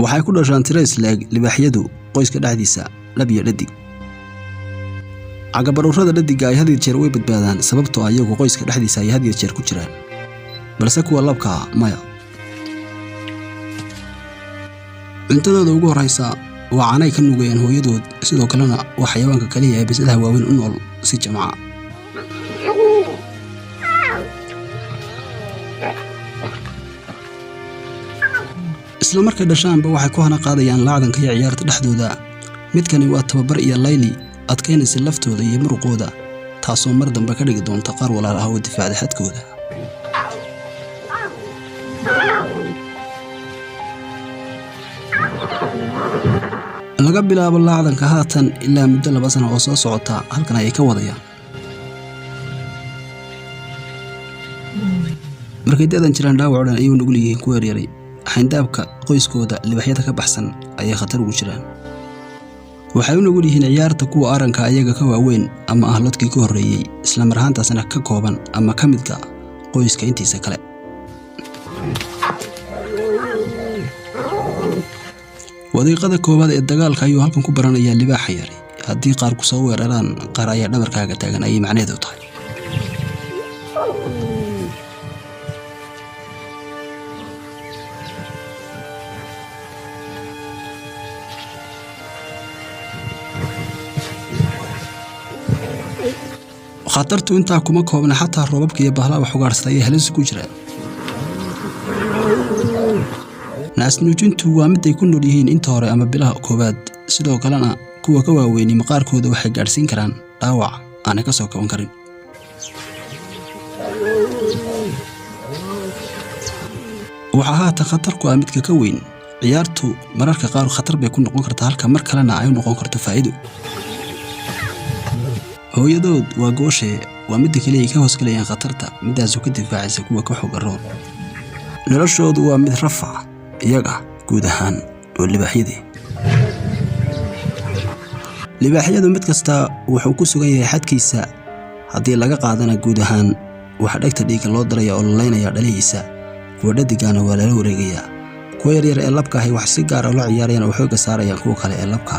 waxay ku dhashaan tiro isleeg libaaxyadu qoyska dhexdiisa lab iyo dhadig. Cagabaruurada dhadiga ay had iyo jeer way badbaadaan sababtoo ah iyagu qoyska dhexdiisa ay had iyo jeer ku jiraan, balse kuwa labka maya. Cuntadooda ugu horeysa waa caanay ka nugayaan hooyadood, sidoo kalena waa xayawaanka kaliya ee bisadaha waaweyn u nool si jamaaca. isla markay dhashaanba waxay ku hana qaadayaan laacdanka iyo ciyaarta dhexdooda. midkani waa tababar iyo layli adkaynaysa laftooda iyo muruqooda, taasoo mar dambe ka dhigi doonta qaar walaal ah oo difaaca xadkooda. laga bilaabo laacdanka haatan ilaa muddo 2 sano oo soo socota halkan ay ka wadayaan. markay dadan jiraan dhaawac dhan ayuu nugul yihiin ku yaryari xayndaabka qoyskooda libaaxyada ka baxsan ayay khatar ugu jiraan. waxay u nugul yihiin ciyaarta kuwa aranka ayaga ka waaweyn ama ah lodkii ka horeeyay, isla mar ahaantaasna ka kooban ama ka midka qoyska intiisa kale. wadiiqada koobaad ee dagaalka ayuu halkan ku baranayaa libaaxa yari. haddii qaar ku soo weeraraan, qaar ayaa dhabarkaaga taagan ayay macnaheedu tahay. khatartu intaa kuma koobna, xataa roobabka iyo bahlaha wax ugaarsaday ay halis ku jiraan. naasnuujintu waa mid ay ku nool yihiin inta hore ama bilaha koobaad, sidoo kalena kuwa ka waaweyn maqaarkooda waxay gaarsiin karaan dhaawac aan ka soo kaban karin. waxa haata khatar ku ah midka ka weyn. ciyaartu mararka qaar khatar bay ku noqon kartaa, halka mar kalena ay noqon karto faa'iido. hooyadood waa gooshe, waa mid kaliya ay ka hoos galayaan khatarta, midaas oo ka difaacaysa kuwa ka xog garoon. noloshoodu waa mid rafac iyaga guud ahaan oo libaaxyadu mid kasta wuxuu ku sugan yahay xadkiisa. haddii laga qaadana guud ahaan waxa dhagta dhiigga loo daraya oo laleynaya dhalihiisa. kuwa dhadigana waa lala wareegayaa. kuwa yaryar ee labka ahi wax si gaar ah loo ciyaarayaan oo xooga saarayaan kuwa kale ee labka.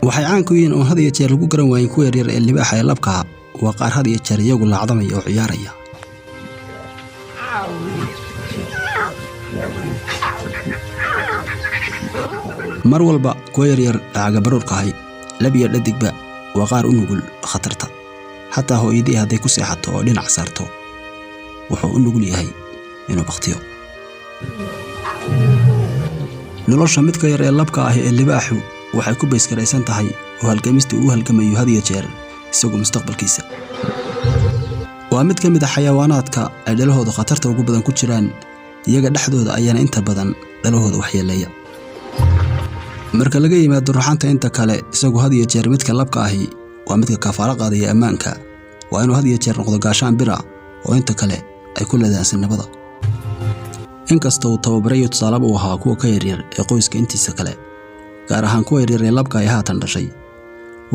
waxay caan ku yihiin oo had iyo jeer lagu garan waayeen kuwa yaryar ee libaaxa ee labka. waa qaar had iyo jeer iyagu laacdamaya oo ciyaaraya. mar walba kuwa yaryar cagabaruurka ahi lab iyo dhadigba waa qaar u nugul khatarta. xataa hooyadii hadday ku seexato oo dhinac saarto, wuxuu u nugul yahay inuu baktiyo. nolosha midka yar ee labka ahi ee libaaxu waxay ku bayskaraysan tahay oo halgamista uu halgamayo had iyo jeer isagu mustaqbalkiisa. waa mid ka mid ah xayawaanaadka ay dhalahooda khatarta ugu badan ku jiraan, iyaga dhexdooda ayaana inta badan dhalahooda waxyeeleeya. marka laga yimaado ruuxanta inta kale, isagu had iyo jeer midka labka ahi waa midka kafaalo qaadaya ammaanka. waa inuu had iyo jeer noqdo gaashaan bira oo inta kale ay ku leedaansan nabada. inkasta uu tababarayo tusaalaha u ahaa kuwa ka yaryar ee qoyska intiisa kale, gaar ahaan kuwa yaryar ee labka ay haatan dhashay,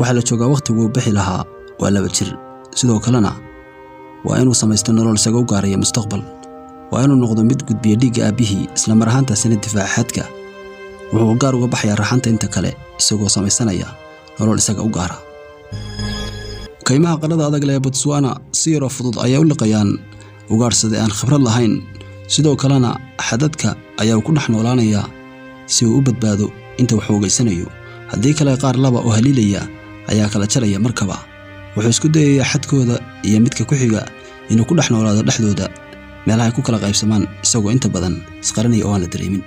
waxa la joogaa waqtigu bixi lahaa waa 2 jir. sidoo kalena waa inuu samaysto nolol isaga u gaaraya mustaqbal. waa inuu noqdo mid gudbiya dhiigga aabihii, isla mar ahaantaasina difaaca xadka. wuxuu gaar uga baxayaa raxanta inta kale isagoo samaysanaya nolol isaga u gaara. kaymaha qarada adag ee Botswana si yar oo fudud ayay u liqayaan ugaarsaday aan khibrad lahayn. sidoo kalena xadadka ayaa ku dhex noolaanaya si uu u badbaado inta wax ugeysanayo. haddii kale qaar laba oo haliilaya ayaa kala jaraya markaba. wuxuu isku dayayaa xadkooda iyo midka ku xiga inuu ku dhex noolaado dhexdooda, meelaha ay ku kala qaybsamaan isagoo inta badan isqaranaya oo aan la dareemin.